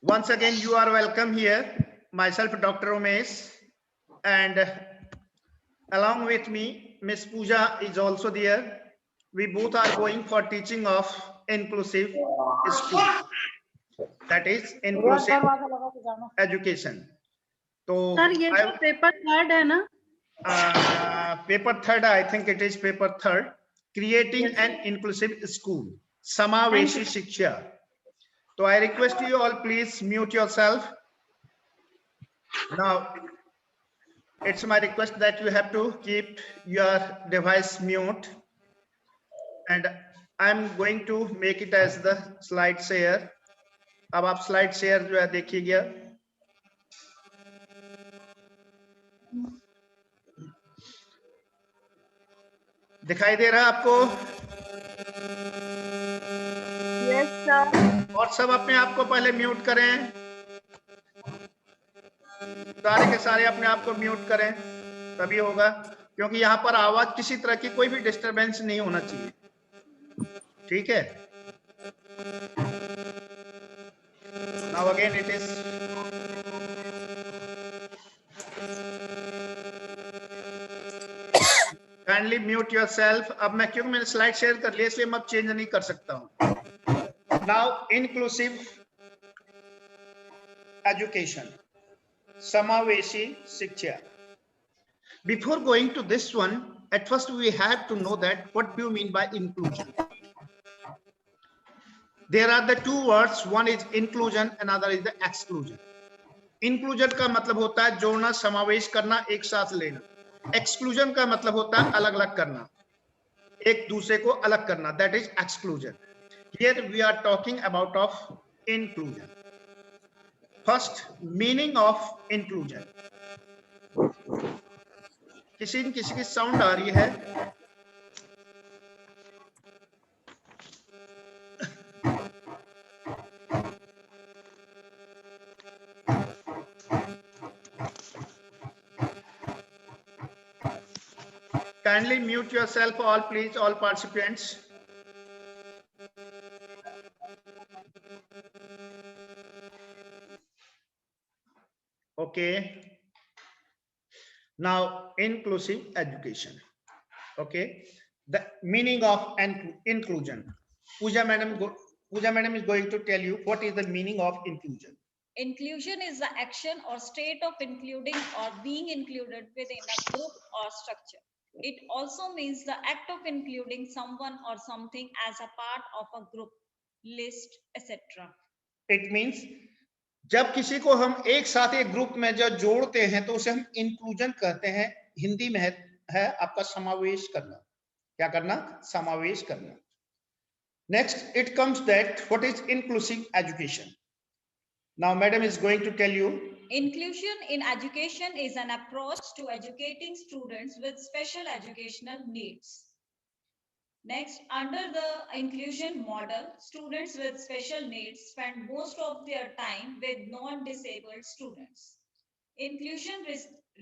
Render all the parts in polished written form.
Once again, you are welcome here. Myself, Dr. Umesh, and along with me, Miss Pooja is also there. We both are going for teaching of inclusive school. That is inclusive education. So, sir ये तो paper third है ना? Paper third, I think it is paper third. Creating an inclusive school. समावेशी शिक्षा. So I request you all, please mute yourself. Now, it's my request that you have to keep your device mute, and I'm going to make it as the slide share. अब आप slide share जो है देखिएगा. दिखाई दे रहा है आपको? Yes sir. और सब अपने आप को पहले म्यूट करें. सारे के सारे अपने आप को म्यूट करें, तभी होगा, क्योंकि यहाँ पर आवाज किसी तरह की कोई भी डिस्टरबेंस नहीं होना चाहिए. ठीक है? Now again it is. Kindly mute yourself. अब मैं क्योंकि मैंने स्लाइड शेयर कर लिया इसलिए मैं अब चेंज नहीं कर सकता हूँ. Now inclusive education. समावेशी शिक्षा. Before going to this one, at first we have to know that what do you mean by inclusion. There are the two words, one is inclusion, another is the exclusion. Inclusion का मतलब होता है जोड़ना, समावेश करना, एक साथ लेना. Exclusion का मतलब होता है अलग अलग करना, एक दूसरे को अलग करना. That is exclusion. Here we are talking about of inclusion. First, meaning of inclusion. किसी न किसी की साउंड आ रही है. Kindly mute yourself all, please, all participants. Okay. Now, inclusive education. Okay. The meaning of inclusion. Pooja madam is going to tell you what is the meaning of inclusion. Inclusion is the action or state of including or being included within a group or structure. It also means the act of including someone or something as a part of a group, list, etc. It means जब किसी को हम एक साथ एक group में जो जोड़ते हैं तो उसे हम इंक्लूजन कहते हैं. हिंदी में है आपका समावेश करना. क्या करना? समावेश करना. Next, it comes that what is inclusive education. Now, madam is going to tell you. Inclusion in education is an approach to educating students with special educational needs. Next, under the inclusion model, students with special needs spend most of their time with non-disabled students. Inclusion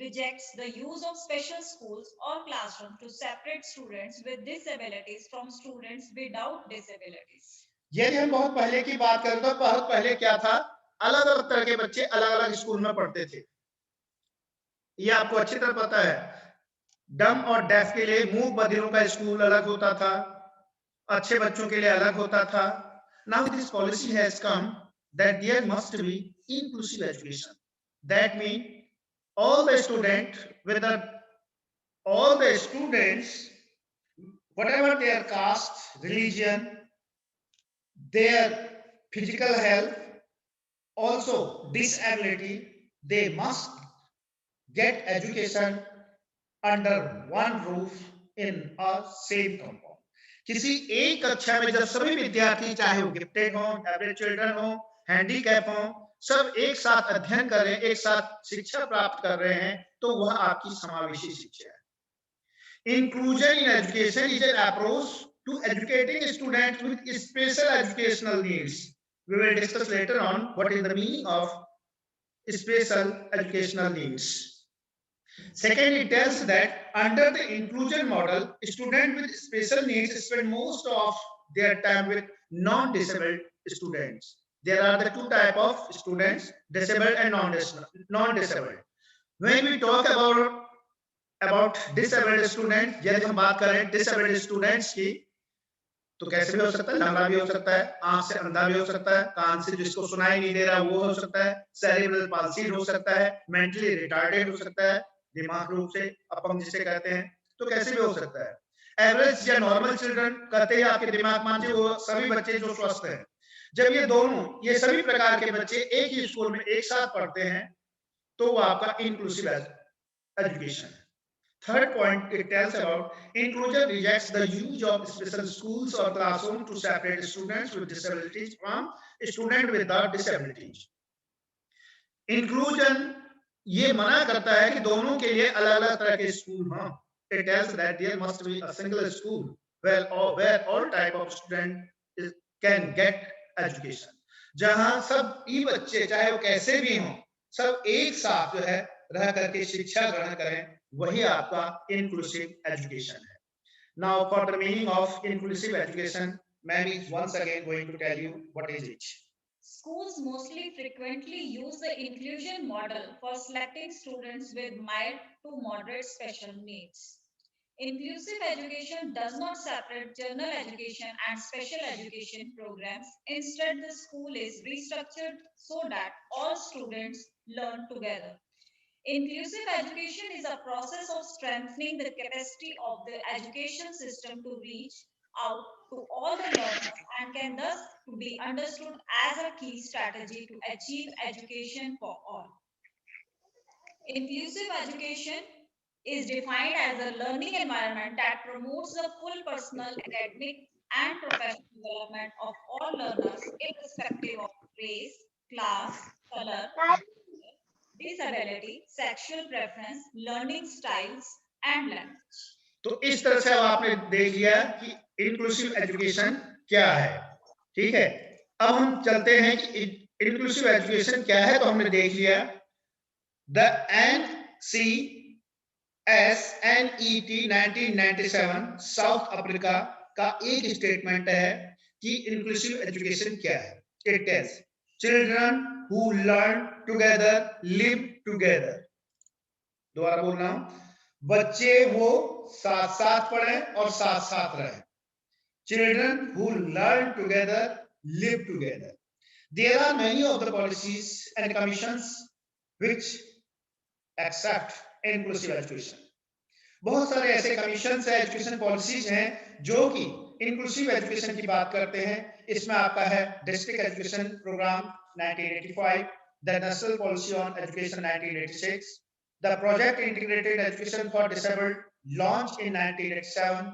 rejects the use of special schools or classrooms to separate students with disabilities from students without disabilities. यदि हम बहुत पहले की बात करें तो बहुत पहले क्या था, अलग अलग तरह के बच्चे अलग अलग स्कूल में पढ़ते थे. ये आपको अच्छी तरह पता है. डम और डेफ के लिए मूक बधिरों का स्कूल अलग होता था, अच्छे बच्चों के लिए अलग होता था. Now this policy has come that there must be inclusive education. That means all the students, whatever their caste, religion, their physical health, also disability, they must get education under one roof in a same compound. किसी एक कक्षा में जब सभी विद्यार्थी, चाहे वो gifted हो, एवरेज चिल्ड्रन हो, हैंडीकैप हो, सब एक साथ अध्ययन कर रहे हैं, एक साथ शिक्षा प्राप्त कर रहे हैं, तो वह आपकी समावेशी शिक्षा है. Inclusion in education is an approach to educating students with special educational needs. We will discuss later on what is the meaning of special educational needs. Second, it tells that under the inclusion model, students with special needs spend most of their time with non-disabled students. there are the two type of students, disabled and non-disabled. When we talk about disabled students, यदि हम बात करें disabled students की, तो कैसे भी हो सकता है, लंगड़ा भी हो सकता है, आंख से अंधा भी हो सकता है, कान से जिसको सुनाई नहीं दे रहा वो हो सकता है, सेरेब्रल पाल्सी हो सकता है, मेंटली रिटार्डेड हो सकता है, दिमाग रूप से अपंग जिसे कहते हैं, तो कैसे भी हो सकता है। एवरेज या नॉर्मल चिल्ड्रन कहते हैं आपके दिमाग मान वो सभी बच्चे जो स्वस्थ हैं। जब ये सभी प्रकार के बच्चे एक ही स्कूल में एक साथ पढ़ते हैं तो वो आपका इंक्लूसिव एजुकेशन है। Third point, it tells about inclusion rejects the use of special schools or classrooms to separate students with disabilities from students without disabilities. Inclusion ये मना करता है कि दोनों के लिए अलग-अलग तरह के स्कूल हों. It tells that there must be a single school where all type of student can get education. जहां सब ई बच्चे चाहे वो कैसे भी हों, सब एक साथ जो है रह करके शिक्षा ग्रहण करें, वही आपका inclusive education है. Now for the meaning of inclusive education, ma'am is once again going to tell you what is it. Schools mostly frequently use the inclusion model for selecting students with mild to moderate special needs. Inclusive education does not separate general education and special education programs. Instead, the school is restructured so that all students learn together. Inclusive education is a process of strengthening the capacity of the education system to reach out to all the learners and can thus be understood as a key strategy to achieve education for all. Inclusive education is defined as a learning environment that promotes the full personal, academic, and professional development of all learners, irrespective of race, class, color, disability, sexual preference, learning styles, and language. तो इस तरह से अब आपने देख लिया कि inclusive education क्या है, ठीक है। अब हम चलते हैं कि इंक्लूसिव एजुकेशन क्या है, तो हमने देख लिया द NCSNET 1997 साउथ अफ्रीका का एक स्टेटमेंट है कि इंक्लूसिव एजुकेशन क्या है। It is children who learn together live together. दोबारा बोल रहा हूं, बच्चे वो साथ साथ पढ़ें और साथ साथ रहें। Children who learn together live together. There are many of the policies and commissions which accept inclusive education. बहुत सारे ऐसे कमीशंस है, एजुकेशन पॉलिसीज हैं जो कि इंक्लूसिव एजुकेशन की बात करते हैं। इसमें आपका है district education programme 1985, the national policy on education 1986, the project integrated education for disabled launched in 1987,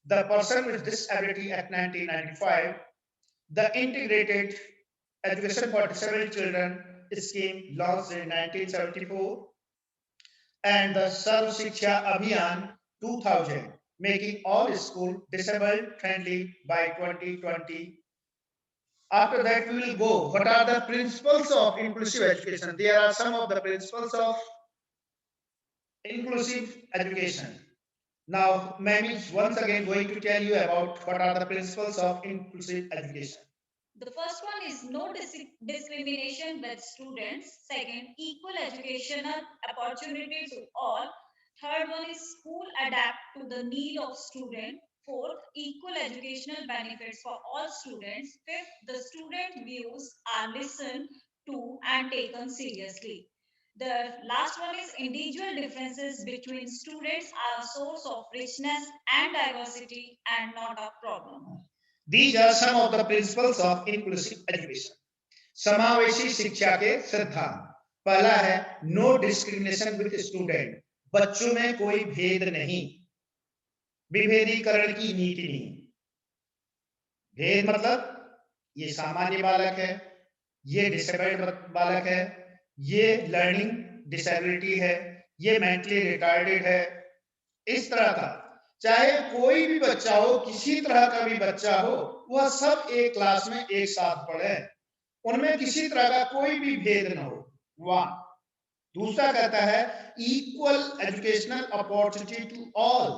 the person with disability act 1995, the integrated education for disabled children scheme launched in 1974, and the Sarv Shiksha Abhiyan 2000, making all schools disabled friendly by 2020. After that, we will go, what are the principles of inclusive education? There are some of the principles of inclusive education. Now, ma'am is once again going to tell you about what are the principles of inclusive education. The first one is no discrimination with students. Second, equal educational opportunity to all. Third one is school adapt to the need of student. Fourth, equal educational benefits for all students. Fifth, the student views are listened to and taken seriously. The last one is individual differences between students are a source of richness and diversity and not a problem. These are some of the principles of inclusive education. समावेशी शिक्षा के सिद्धांत। पहला है no discrimination with student, बच्चों में कोई भेद नहीं, विभेदीकरण की नीति नहीं। भेद मतलब ये सामान्य बालक है, ये डिसेबल्ड बालक है, ये लर्निंग डिसेबिलिटी है, ये मेंटली रिटार्डेड है। इस तरह का चाहे कोई भी बच्चा हो, किसी तरह का भी बच्चा हो, वह सब एक क्लास में एक साथ पढ़े, उनमें किसी तरह का कोई भी भेद न हो। वाह। दूसरा कहता है equal educational opportunity to all,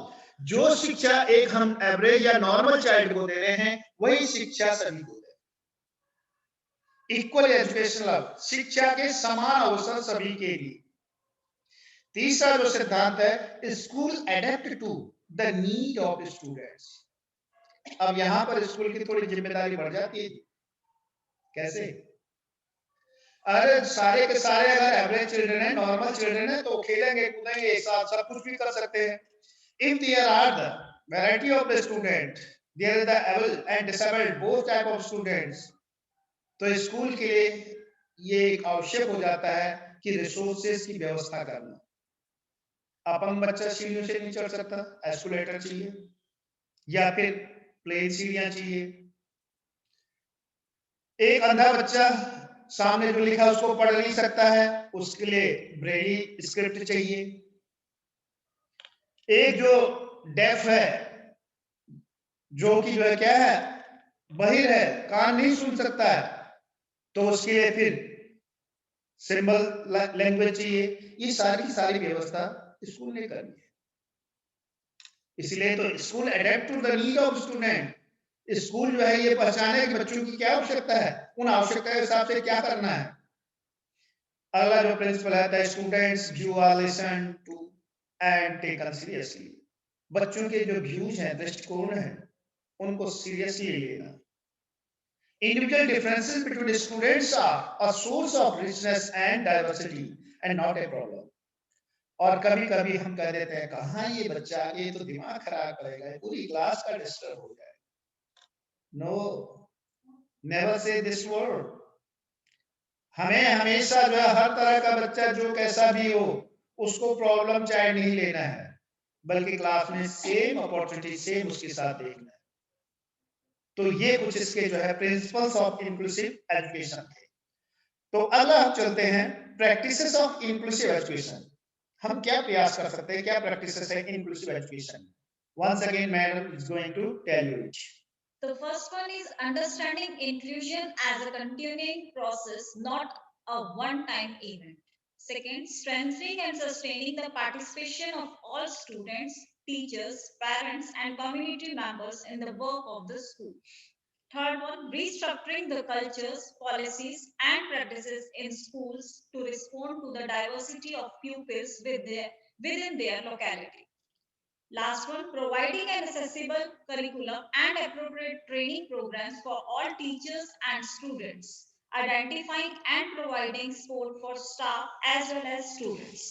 जो शिक्षा एक हम एवरेज या नॉर्मल चाइल्ड को दे रहे हैं, वही शिक्षा सभी को दे। इक्वल एजुकेशनल, शिक्षा के समान अवसर सभी के लिए। तीसरा जो सिद्धांत है, school adapt to the need of students. अब यहां पर स्कूल की थोड़ी जिम्मेदारी बढ़ जाती है। कैसे? अरे सारे के सारे अगर एवरेज चिल्ड्रन है, नॉर्मल चिल्ड्रन है, तो खेलेंगे कूदेंगे एक साथ, सब कुछ भी कर सकते हैं। If there are the variety of the student, there is the able and disabled both type of students, तो स्कूल के लिए ये एक आवश्यक हो जाता है कि रिसोर्सेज की व्यवस्था करना। अपंग बच्चा सीढ़ियों से नहीं चढ़ सकता, एस्केलेटर चाहिए या फिर प्लेन सीढ़ियां चाहिए। एक अंधा बच्चा सामने जो लिखा उसको पढ़ नहीं सकता है, उसके लिए ब्रेली स्क्रिप्ट चाहिए। एक जो डेफ है, जो कि जो है क्या है, बहिर है, कान नहीं सुन सकता है, तो उसके लिए फिर सिंबल लैंग्वेज चाहिए। ये सारी की सारी व्यवस्था स्कूल ने करनी है। इसलिए तो school adapt to the need of student. School जो है ये पहचाने कि बच्चों की क्या आवश्यकता है, उन आवश्यकता के हिसाब से क्या करना है। अगला जो प्रिंसिपल है, students view are listen to and taken seriously. बच्चों के जो व्यूज हैं, दृष्टिकोण हैं, उनको सीरियसली लेना। Individual differences between students are a source of richness and diversity and not a problem. और कभी कभी हम कह देते हैं, कहाँ ये बच्चा, ये तो दिमाग खराब करेगा, पूरी क्लास का डिस्टर्ब हो जाए। No, never say this word. हमें हमेशा जो है हर तरह का बच्चा जो कैसा भी हो, उसको प्रॉब्लम चाहे नहीं लेना है, बल्कि क्लास में सेम अपॉर्चुनिटी सेम उसके साथ देखना है। तो ये कुछ इसके जो है प्रिंसिपल्स ऑफ इंक्लूसिव एजुकेशन थे। तो अगला हम चलते हैं प्रैक्टिसेस ऑफ इंक्लूसिव एजुकेशन। हम क्या प्रयास कर सकते हैं, क्या प्रैक्टिसेस है inclusive education. Once again, madam is going to tell you it. The first one is understanding inclusion as a continuing process, not a one-time event. Second, strengthening and sustaining the participation of all students, teachers, parents, and community members in the work of the school. Third one, restructuring the cultures, policies, and practices in schools to respond to the diversity of pupils within their locality. Last one, providing an accessible curriculum and appropriate training programs for all teachers and students, identifying and providing support for staff as well as students.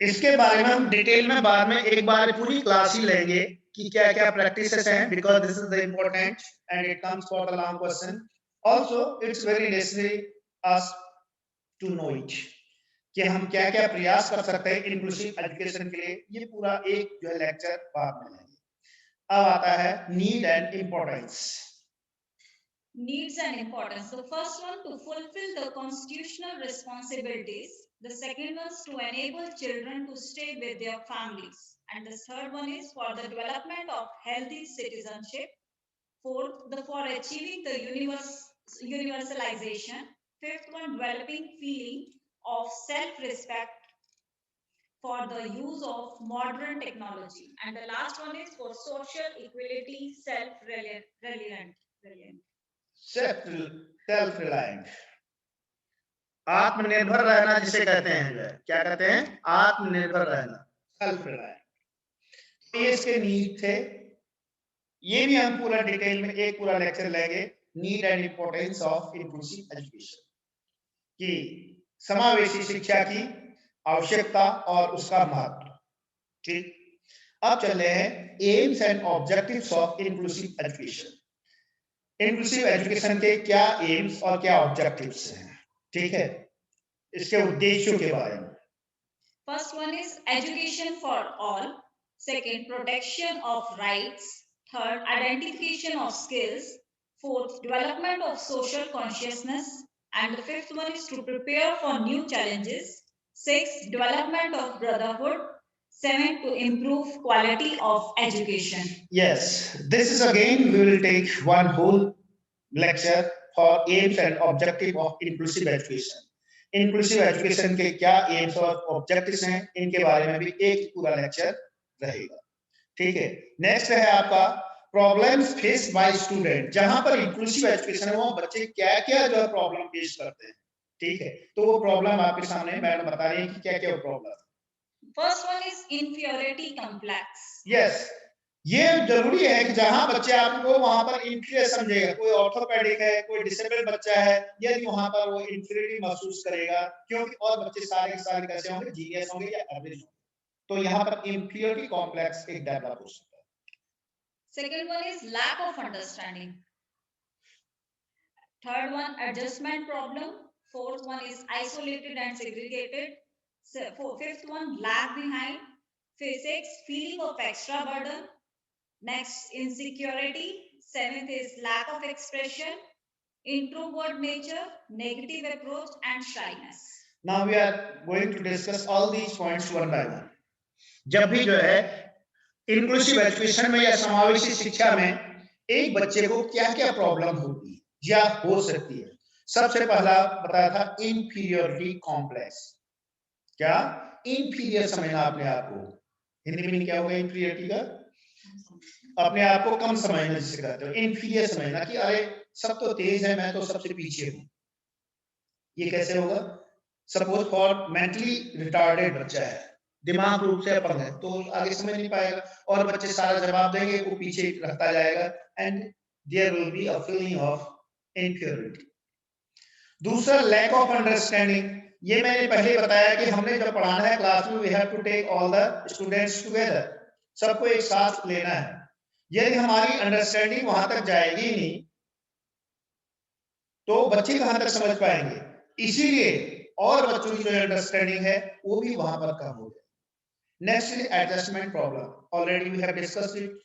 इसके बारे में हम detail में बाद में एक बार पूरी class ही लेंगे कि क्या क्या प्रैक्टिसेस हैं, because this is the important and it comes for the long question. Also it's very necessary us to know it कि हम क्या क्या प्रयास कर सकते हैं इंक्लूसिव एजुकेशन के लिए। ये पूरा एक जो है लेक्चर बाद में लेंगे। अब आता है need and importance. Needs and importance. The first one, to fulfill the constitutional responsibilities. The second one is to enable children to stay with their families. And the third one is for the development of healthy citizenship. Fourth, for achieving the universalization. Fifth one, developing feeling of self-respect for the use of modern technology. And the last one is for social equality, self-reliant. Self reliant, आत्मनिर्भर रहना जिसे कहते हैं, जो है क्या कहते हैं, आत्मनिर्भर रहना, सेल्फ रिलायंट। ये इसके नीड थे। ये भी हम पूरा डिटेल में एक पूरा लेक्चर लेंगे, need and importance of inclusive education, कि समावेशी शिक्षा की आवश्यकता और उसका महत्व। ठीक, अब चल रहे हैं AIIMS and objectives of inclusive education. Inclusive education के क्या एम्स और क्या ऑब्जेक्टिव्स हैं, ठीक है, इसके उद्देश्यों के बारे में। First one is education for all, second protection of rights, third identification of skills, fourth development of social consciousness, and the fifth one is to prepare for new challenges, sixth development of brotherhood, seventh to improve quality of education. Yes, this is again we will take one whole lecture for aims and objective of inclusive education. Inclusive education के क्या aims और objectives हैं, इनके बारे में भी एक पूरा लेक्चर रहेगा। ठीक है, नेक्स्ट है आपका प्रॉब्लम्स फेस बाय स्टूडेंट, जहां पर इंक्लूसिव एजुकेशन है वहां बच्चे क्या क्या जो है प्रॉब्लम फेस करते हैं, ठीक है। तो वो प्रॉब्लम आपके सामने मैडम बता रही है कि क्या क्या problem. First one is inferiority complex. Yes, ये जरूरी है कि जहां बच्चे आपको वहां पर इंफीरियर समझेगा, कोई ऑर्थोपेडिक है, कोई डिसेबल बच्चा है, यदि वहां पर वो इंफीरियरिटी महसूस करेगा, क्योंकि और बच्चे सारे के सारे कैसे होंगे, जीनियस होंगे या एवरेज होंगे, तो यहाँ पर इंफीरियरिटी कॉम्प्लेक्स एक डेवलप हो सकता है। Second one is lack of understanding. Third one, adjustment problem. Fourth one is isolated and segregated. Fifth one, lag behind. Sixth, feeling of extra burden. Next, insecurity. Seventh is lack of expression, introvert nature, negative approach, and shyness. Now we are going to discuss all these points one by one. जब भी जो है inclusive education में या समावेशी शिक्षा में एक बच्चे को क्या क्या प्रॉब्लम होती है या हो सकती है, सबसे पहला बताया था इंफीरियरिटी कॉम्प्लेक्स। क्या इंफीरियर समझना अपने आप को, हिंदी में क्या होगा इंफीरियरिटी का, अपने आप को कम समझना जिसे कहते हो, इंफीरियर समझना कि अरे सब तो तेज है, मैं तो सबसे पीछे हूं। ये कैसे होगा? सपोज फॉर मेंटली रिटार्डेड बच्चा है, दिमाग रूप से अपंग है, तो आगे समझ नहीं पाएगा और बच्चे सारा जवाब देंगे, वो पीछे रहता जाएगा and there will be a feeling of inferiority. दूसरा लैक ऑफ अंडरस्टैंडिंग, ये मैंने पहले बताया कि हमने जब पढ़ाना है क्लास में we have to take all the students together, सबको एक साथ लेना है। यदि हमारी अंडरस्टैंडिंग वहां तक जाएगी नहीं तो बच्चे कहां तक समझ पाएंगे, इसीलिए और बच्चों की जो अंडरस्टैंडिंग है वो भी वहां पर कम हो जाए। Next is adjustment problem, already we have discussed it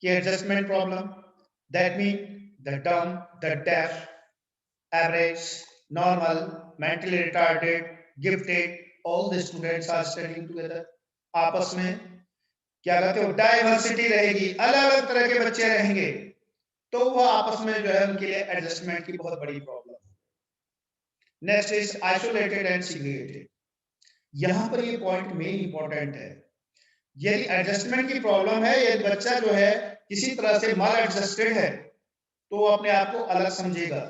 कि adjustment problem that mean the dumb, the deaf, average, normal, mentally retarded, gifted, all the students are studying together, आपस में क्या कहते हो डाइवर्सिटी रहेगी, अलग अलग तरह के बच्चे रहेंगे, तो वो आपस में जो है उनके लिए एडजस्टमेंट की बहुत बड़ी problem. Next is isolated and segregated, यहां पर ये पॉइंट मेन इंपॉर्टेंट है। यदि एडजस्टमेंट की प्रॉब्लम है, यदि बच्चा जो है किसी तरह से माल एडजस्टेड है तो वो अपने आप को अलग समझेगा,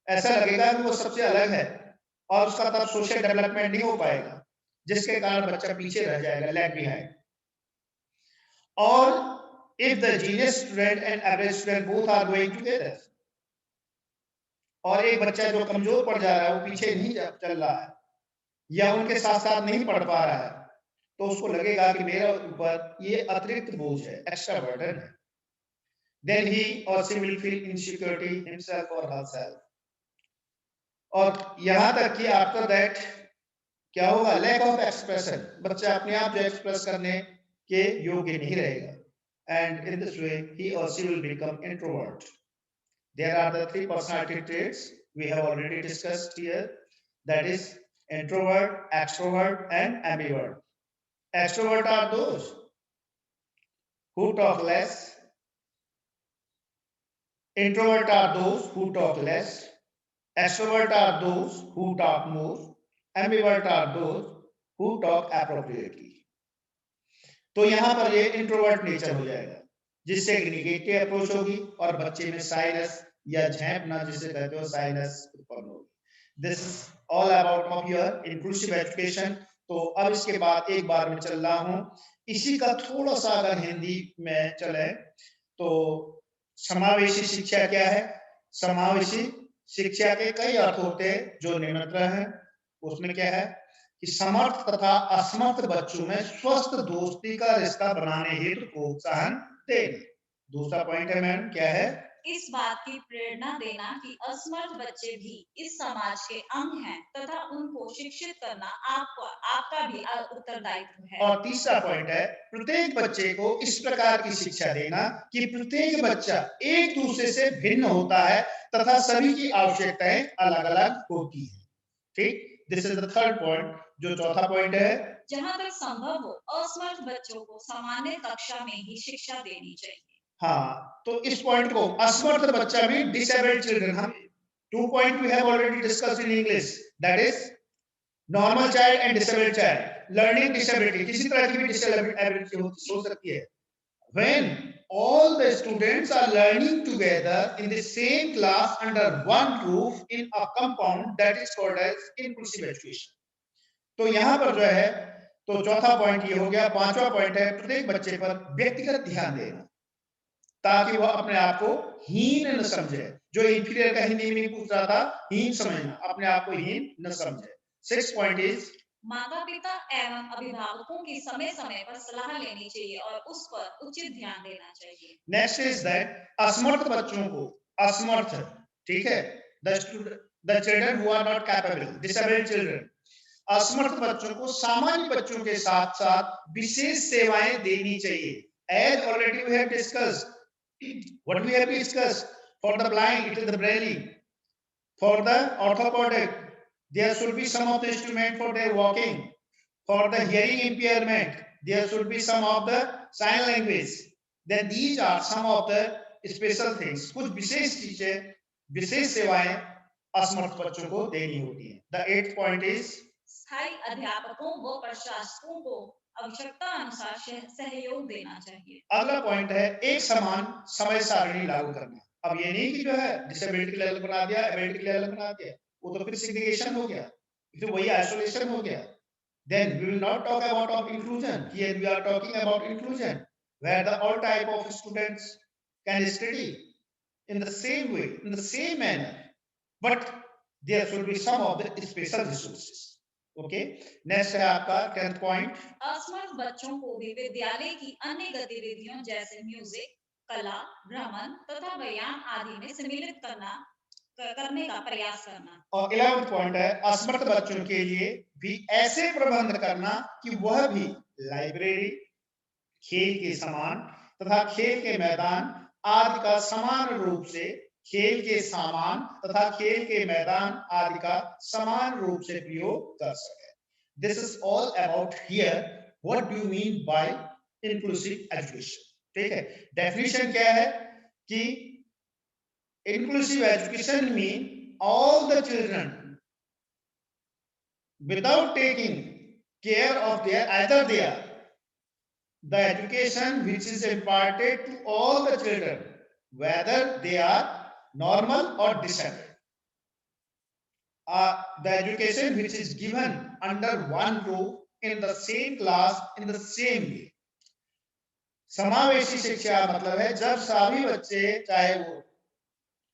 ऐसा लगेगा कि वो सबसे अलग है और उसका तब सोशल डेवलपमेंट नहीं हो पाएगा, जिसके कारण बच्चा पीछे रह जाएगा, लैग बिहाइंड। और if the genius student and average student both are going together, और एक बच्चा जो कमजोर पड़ जा रहा है, वो पीछे नहीं चल रहा है या उनके साथ साथ नहीं पढ़ पा रहा है, तो उसको लगेगा कि मेरे ऊपर ये अतिरिक्त बोझ है, एक्स्ट्रा बर्डन है। Then he or she will feel insecurity himself or herself. और यहाँ तक कि after that क्या होगा, लैक ऑफ एक्सप्रेशन, बच्चा अपने आप जो एक्सप्रेस करने के योग्य नहीं रहेगा, and in this way he or she will become introvert. There are the three personality traits we have already discussed here, that is introvert, extrovert and ambivert. Extrovert are those who talk less, introvert are those who talk less, extrovert are those who talk more, ambivert are those who talk appropriately. तो यहाँ पर ये introvert nature हो जाएगा, जिससे negative approach होगी और बच्चे में साइनस या झेंपना जिसे कहते हो साइनस उत्पन्न होगी। This is all about of your inclusive education. तो अब इसके बाद एक बार में चल रहा हूँ, इसी का थोड़ा सा अगर हिंदी में चले तो समावेशी शिक्षा क्या है। समावेशी शिक्षा के कई अर्थ होते हैं जो निम्नतर हैं। उसमें क्या है कि समर्थ तथा असमर्थ बच्चों में स्वस्थ दोस्ती का रिश्ता बनाने हेतु प्रोत्साहन देना। दूसरा पॉइंट है मैम, क्या है, इस बात की प्रेरणा देना कि असमर्थ बच्चे भी इस समाज के अंग हैं तथा उनको शिक्षित करना आपका भी उत्तरदायित्व है। और तीसरा पॉइंट है प्रत्येक बच्चे को इस प्रकार की शिक्षा देना कि प्रत्येक बच्चा एक दूसरे से भिन्न होता है तथा सभी की आवश्यकताएं अलग अलग होती है। ठीक, this is the third point. जो चौथा पॉइंट है, जहां तक संभव हो असमर्थ बच्चों को सामान्य कक्षा में ही शिक्षा देनी चाहिए। हाँ, तो इस पॉइंट को असमर्थ बच्चा में डिसेबल्ड चिल्ड्रन, हम 2 point we have already discussed in English, that is normal child and disabled child. Learning disability, किसी तरह की भी डिसेबिलिटी हो सकती है, when all the students are learning together in the same class under one roof in a compound that is called as inclusive education. तो यहाँ पर जो है तो चौथा पॉइंट ये हो गया। पांचवा पॉइंट है प्रत्येक बच्चे पर व्यक्तिगत ध्यान देना ताकि वह अपने आप को हीन न समझे। जो इंफीरियर का हिंदी में पूछ रहा था, हीन समझना, अपने आप को हीन न समझे। 6 पॉइंट इज माता पिता एवं अभिभावकों की समय समय पर सलाह लेनी चाहिए और उस पर उचित ध्यान देना चाहिए। नेक्स्ट इज दैट असमर्थ बच्चों को, असमर्थ, ठीक है, the children who are not capable, disabled children, असमर्थ बच्चों को सामान्य बच्चों के साथ साथ विशेष सेवाएं देनी चाहिए। As already we have discussed, what we have discussed, for the blind it is the braille, for the orthopedic there should be some of the instrument for their walking, for the hearing impairment there should be some of the sign language, then these are some of the special things। कुछ विशेष चीजें, विशेष सेवाएं असमर्थ बच्चों को देनी होती है। The 8th point is स्थायी अध्यापकों व प्रशासकों को आवश्यकता अनुसार सहयोग देना चाहिए। अगला पॉइंट है एक समान समय सारणी लागू करना। अब ये नहीं कि जो है डिसेबिलिटी के लिए अलग बना दिया, एबिलिटी के लिए अलग बना दिया, वो तो फिर सेग्रीगेशन हो गया, फिर वही आइसोलेशन हो गया। Then we will not talk about inclusion. Here we are talking about inclusion, where the all type of students can study in the same way, in the same manner, but there should be some of the special resources. Okay, next है आपका 10th point. असमर्थ बच्चों को भी विद्यालय की अन्य गतिविधियों जैसे म्यूजिक, कला, भ्रमण तथा व्यायाम आदि में सम्मिलित करने का प्रयास करना। और 11th पॉइंट है असमर्थ बच्चों के लिए भी ऐसे प्रबंध करना कि वह भी लाइब्रेरी, खेल के सामान तथा खेल के मैदान आदि का समान रूप से, खेल के सामान तथा खेल के मैदान आदि का समान रूप से प्रयोग कर सके। This is all about here what do you mean by inclusive education. ठीक है, डेफिनेशन क्या है कि inclusive education mean all the children without taking care of their either their the education which is imparted to all the children whether they are normal or disabled, the education which is given under one roof in the same class in the same way। समावेशी शिक्षा मतलब है जब सभी बच्चे चाहे वो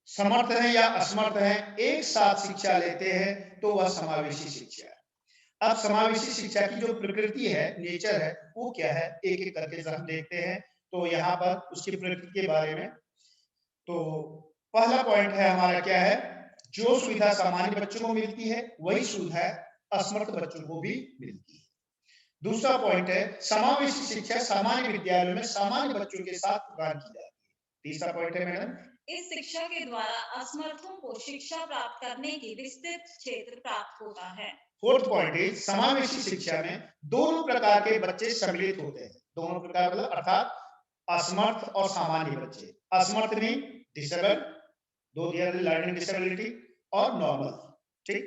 समर्थ हैं या असमर्थ हैं एक साथ शिक्षा लेते हैं तो वह समावेशी शिक्षा है। अब समावेशी शिक्षा की जो प्रकृति है, नेचर है, वो क्या है, एक एक करके हम देखते हैं। तो यहाँ पर उसकी प्रकृति के बारे में तो पहला पॉइंट है हमारा क्या है, जो सुविधा सामान्य बच्चों को मिलती है वही सुविधा असमर्थ बच्चों को भी मिलती है। दूसरा पॉइंट है समावेशी शिक्षा सामान्य विद्यालयों में सामान्य बच्चों के साथ प्रदान की जाती है। तीसरा पॉइंट है मैडम, इस शिक्षा के द्वारा असमर्थों को शिक्षा प्राप्त करने की विस्तृत क्षेत्र प्राप्त होता है। फोर्थ पॉइंट इज समावेशी शिक्षा में दोनों प्रकार के बच्चे सम्मिलित होते हैं। दोनों प्रकार मतलब अर्थात असमर्थ और सामान्य बच्चे। असमर्थ में डिसेबल्ड, दो लर्निंग डिसेबिलिटी, और नॉर्मल। ठीक,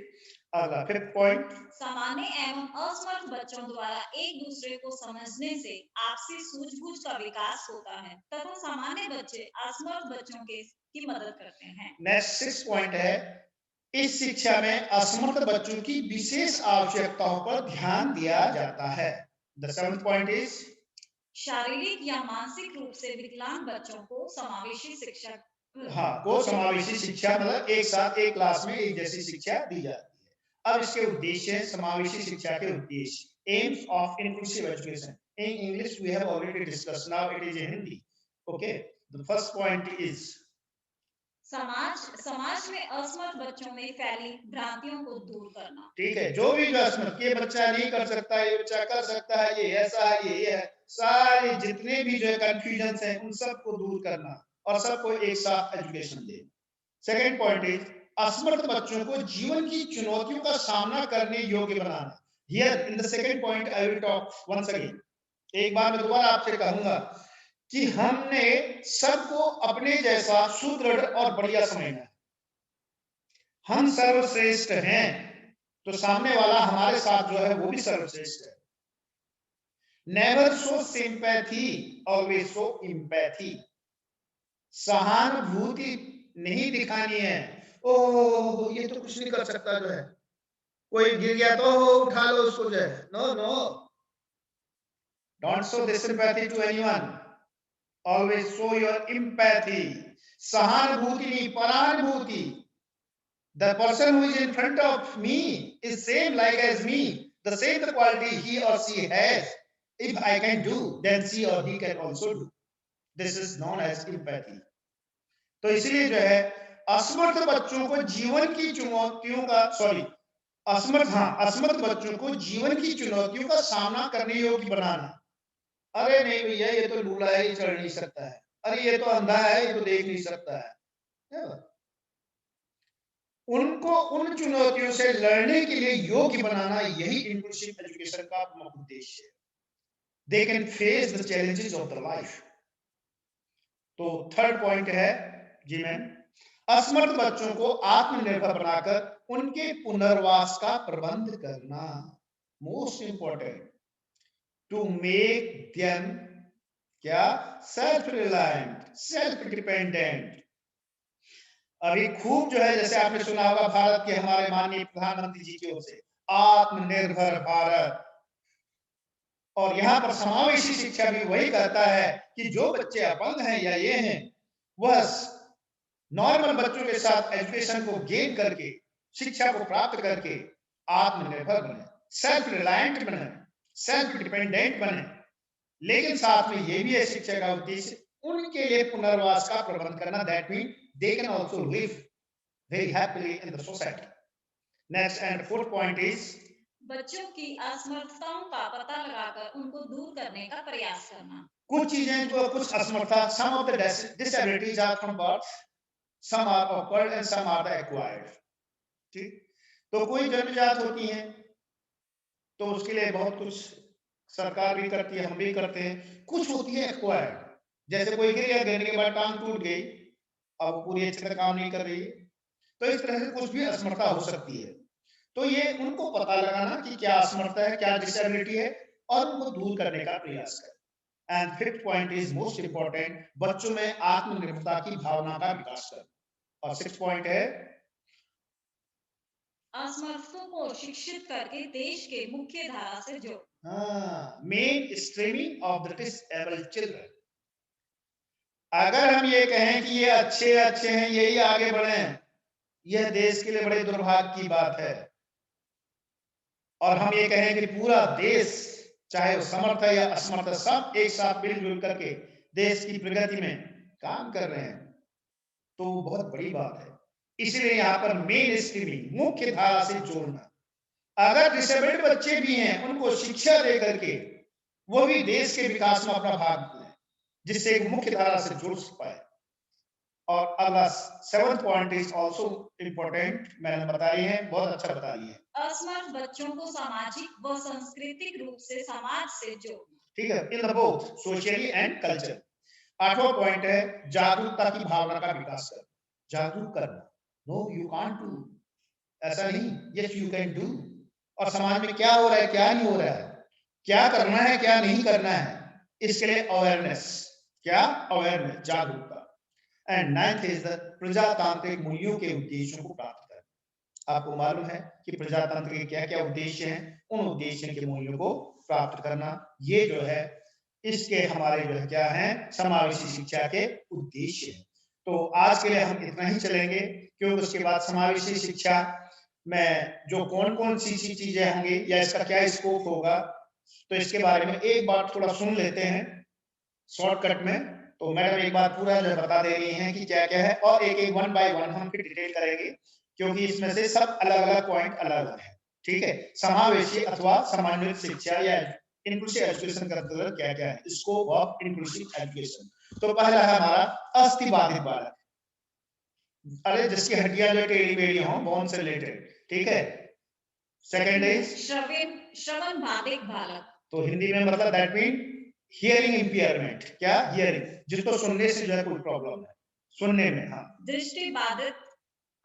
अगला 5th पॉइंट, सामान्य एवं असमर्थ बच्चों द्वारा एक दूसरे को समझने से आपसी सूझबूझ का विकास होता है तथा सामान्य बच्चे असमर्थ बच्चों की मदद करते हैं। नेक्स्ट 6th पॉइंट है इस शिक्षा में असमर्थ बच्चों की विशेष आवश्यकताओं पर ध्यान दिया जाता है। द 7th पॉइंट इज शारीरिक या मानसिक रूप से विकलांग बच्चों को समावेशी शिक्षा, हाँ, को समावेशी शिक्षा मतलब एक साथ एक क्लास में एक जैसी शिक्षा दी जाती है। अब इसके उद्देश्य, समावेशी शिक्षा के उद्देश्य, aims of inclusive education in English we have already discussed, now it is in Hindi. Okay, the first point is समाज में असमर्थ बच्चों में फैली भ्रांतियों को दूर करना। ठीक है, जो भी जो असमर्थ, ये बच्चा नहीं कर सकता, ये बच्चा कर सकता है, ये ऐसा है, ये है, सारे जितने भी जो कंफ्यूजन है उन सबको दूर करना और सबको एक साथ एजुकेशन देना। सेकेंड पॉइंट इज असमर्थ बच्चों को जीवन की चुनौतियों का सामना करने योग्य बनाना। Here in the second point I will talk once again, एक बार मैं दोबारा आपसे कहूंगा कि हमने सबको अपने जैसा सुदृढ़ और बढ़िया समझना है। हम सर्वश्रेष्ठ हैं तो सामने वाला हमारे साथ जो है वो भी सर्वश्रेष्ठ है। Never show sympathy always show empathy. सहानुभूति नहीं दिखानी है। ओह ये तो कुछ नहीं कर सकता जो है, कोई गिर गया तो उठा लो उसको जो है। No no, don't show this sympathy to anyone. Always show your empathy. सहानुभूति नहीं, परानुभूति। The person who is in front of me is same like as me. The same the quality he or she has. If I can do, then she or he can also do. This is known as empathy. तो इसलिए जो है असमर्थ बच्चों को जीवन की चुनौतियों का असमर्थ बच्चों को जीवन की चुनौतियों का सामना करने योग्य बनाना। अरे नहीं भैया ये तो लूला है, ये चढ़ नहीं सकता है, अरे ये तो अंधा है, ये तो देख नहीं सकता है। उनको उन चुनौतियों से लड़ने के लिए योग्य बनाना, यही इंक्लूसिव एजुकेशन का प्रमुख उद्देश्य है। They can face the challenges of the life. तो थर्ड पॉइंट है जी मैम, असमर्थ बच्चों को आत्मनिर्भर बनाकर उनके पुनर्वास का प्रबंध करना। Most important, to make them क्या, सेल्फ रिलायंट, सेल्फ डिपेंडेंट। अभी खूब जो है, जैसे आपने सुना होगा भारत के हमारे माननीय प्रधानमंत्री जी की ओर से आत्मनिर्भर भारत, और यहाँ पर समावेशी शिक्षा भी वही कहता है कि जो बच्चे अपंग हैं या ये हैं, वह नॉर्मल बच्चों के साथ एजुकेशन को गेन करके, शिक्षा को प्राप्त करके आत्मनिर्भर बने, सेल्फ रिलायंट बने, सेल्फ डिपेंडेंट बने। लेकिन साथ में ये भी है शिक्षा का उद्देश्य उनके लिए पुनर्वास का प्रबंध करना। That mean they can also live very happily in the society. Next and fourth point is, बच्चों की असमर्थताओं का पता लगाकर उनको दूर करने का प्रयास करना। कुछ चीजें जो कुछ असमर्थता, some of the disabilities are from birth, some are occurred and some are the acquired. ठीक, तो कोई जन्मजात होती हैं तो उसके लिए बहुत कुछ सरकार भी करती है, हम भी करते हैं। कुछ होती है एक्वायर्ड, जैसे कोई गिर गया, गिरने के बाद टांग टूट गई, अब पूरी अच्छी तरह काम नहीं कर रही, तो इस तरह से कुछ भी असमर्थता हो सकती है। तो ये उनको पता लगाना कि क्या असमर्थता है, क्या डिसेबिलिटी है, और उनको दूर करने का प्रयास करें। And fifth point is most important, बच्चों में आत्मनिर्भरता की भावना का विकास करना। और सिक्स्थ पॉइंट है, असमर्थों को शिक्षित करके देश के मुख्य धारा से जोड़ना। Main streaming of the disabled children. अगर हम ये कहें कि ये अच्छे हैं, यही आगे बढ़े, यह देश के लिए बड़े दुर्भाग्य की बात है। और हम ये कहें कि पूरा देश, चाहे वो समर्थ है या असमर्थ, सब एक साथ मिलजुल करके देश की प्रगति में काम कर रहे हैं, तो बहुत बड़ी बात है। इसलिए यहाँ पर मेन स्ट्रीमिंग, मुख्य धारा से जोड़ना। अगर डिसेबल्ड बच्चे भी हैं, उनको शिक्षा दे करके वो भी देश के विकास में अपना भाग लें, जिससे एक मुख्य धारा से जुड़ पाए। और अगला seventh point is also important, मैंने बताई है, बहुत अच्छा बता रही है। असमर्थ बच्चों को सामाजिक व सांस्कृतिक रूप से समाज से जोड़ना। ठीक है, in the both socially and culture. आठवां पॉइंट है जागरूकता की भावना का विकास करना, जागरूक करना। नो यू कांट डू, ऐसा नहीं, यस यू कैन डू। और समाज में क्या हो रहा है, क्या नहीं हो रहा है, क्या करना है, क्या नहीं करना है, इसके लिए अवेयरनेस, क्या अवेयरनेस, जागरूकता। एंड नाइन्थ इज द प्रजातांत्रिक मूल्यों के उद्देश्यों को प्राप्त करना। आपको मालूम है कि प्रजातंत्र के क्या क्या उद्देश्य हैं, उन उद्देश्यों के मूल्यों को प्राप्त करना, ये जो है इसके हमारे जो है क्या है, समावेशी शिक्षा के उद्देश्य हैं। तो आज के लिए हम इतना ही चलेंगे, क्योंकि उसके बाद समावेशी शिक्षा में जो कौन कौन सी चीजें होंगी या इसका क्या स्कोप होगा, तो इसके बारे में एक बार थोड़ा सुन लेते हैं शॉर्टकट में। तो मैडम एक बार पूरा जो बता दे रही हैं कि क्या क्या है, और एक एक वन बाय वन हम फिर डिटेल करेंगे, क्योंकि इसमें से सब अलग अलग पॉइंट अलग अलग है। ठीक है, समावेशी अथवा समन्वित शिक्षा या इंक्लूसिव एजुकेशन का मतलब क्या क्या है, स्कोप ऑफ इंक्लूसिव एजुकेशन। तो पहला है हमारा अस्थि बाधित बालक, अरे जिसकी हड्डियां जो टेढ़ी मेढ़ी हों, बोन से रिलेटेड। ठीक है, सेकंड इज श्रवण बाधित बालक, तो हिंदी में मतलब दैट मीन हियरिंग इंपेयरमेंट, क्या हियरिंग, जिसको सुनने से जो है कोई प्रॉब्लम है, सुनने में। हाँ, दृष्टि बाधित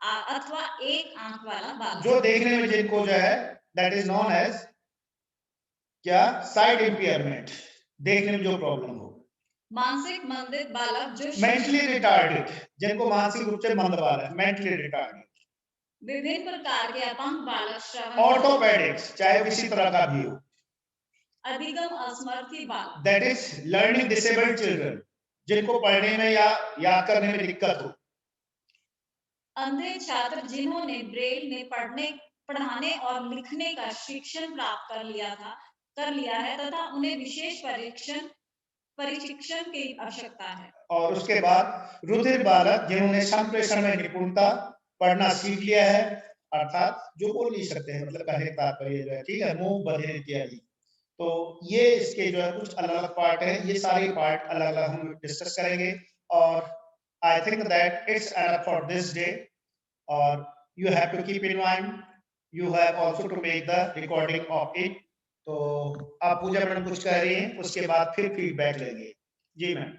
अथवा एक आंख वाला बालक, जो देखने में जिनको जो है दैट इज नोन एज क्या, साइट इंपेयरमेंट, देखने में जो प्रॉब्लम हो। मानसिक मंदित बालक जो मेंटली रिटार्डेड, जिनको मानसिक रूप से मंद वाला है, मेंटली रिटार्डेड, विभिन्न प्रकार के अपंग बालक, श्रवण ऑर्थोपेडिक्स, चाहे किसी तरह का भी हो, अधिगम असमर्थी बालक, that is learning disabled children, जिनको पढ़ने में या याद करने में दिक्कत हो, अंधे छात्र जिन्होंने ब्रेल में पढ़ाने और लिखने का शिक्षण प्राप्त कर लिया है तथा उन्हें विशेष प्रशिक्षण की आवश्यकता है। और उसके बाद रुधिर बालक, जिन्होंने संप्रेषण में निपुणता, पढ़ना सीख लिया है, अर्थात जो बोल नहीं सकते हैं, मतलब कहने का तात्पर्य जो है, ठीक है, मुंह बधिर इत्यादि। तो ये इसके जो है कुछ अलग अलग पार्ट है, ये सारे पार्ट अलग अलग हम डिस्कस करेंगे। और I think that it's enough for this day, और you have to keep in mind, you have also to make the recording of it. तो आप पूजा मैडम कुछ कह रही हैं, उसके बाद फिर फीडबैक लेंगे। जी मैम।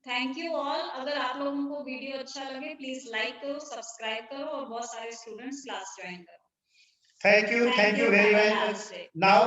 Thank you all. अगर आप लोगों को वीडियो अच्छा लगे प्लीज लाइक करो, सब्सक्राइब करो और बहुत सारे स्टूडेंट्स क्लास ज्वाइन करो। Thank you very Have a much. nice day. Now